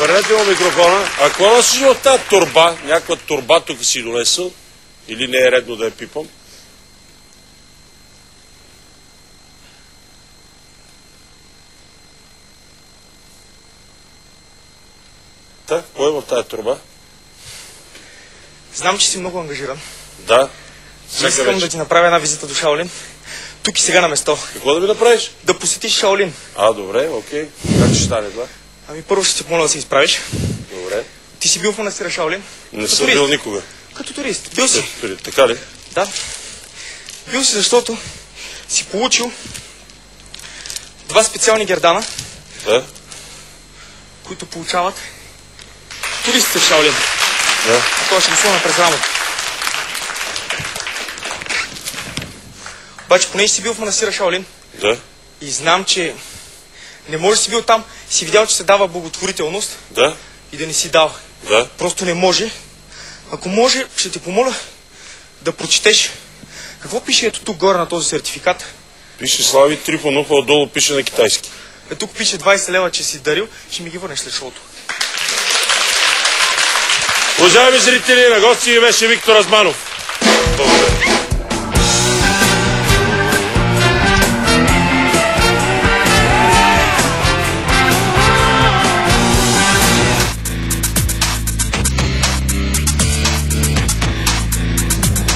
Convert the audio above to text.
Върнете му микрофона. А какво носиш в тази торба? Някаква торба тук си донесъл? Или не е редно да я пипам? Та, кой е в тази торба? Знам, че си много ангажиран. Да. Искам да ти направя една визита до Шаолин. Тук и сега на место. Какво да ми направиш? Да посетиш Шаолин. Добре, окей. Как ще стане това? Първо ще те помоля да се изправиш. Добре. Ти си бил в манастира Шаолин? Не съм бил никога. Като турист. Бил си. Така ли? Да. Бил си, защото си получил 2 специални гердана, които получават туристите в Шаолин. Да. А това ще го сложа през рамото. Обаче, понеже си бил в манастира Шаолин, да, и знам, че не може да си бил там, си видял, че се дава благотворителност, да, и да не си дал. Да. Просто не може. Ако може, ще ти помоля да прочетеш какво пише ето тук горе на този сертификат. Пише Слави Трифонов, а отдолу пише на китайски. Тук пише 20 лева, че си дарил, ще ми ги върнеш след шоуто. Уважаеми зрители, на гости беше Виктор Азманов. Благодаря.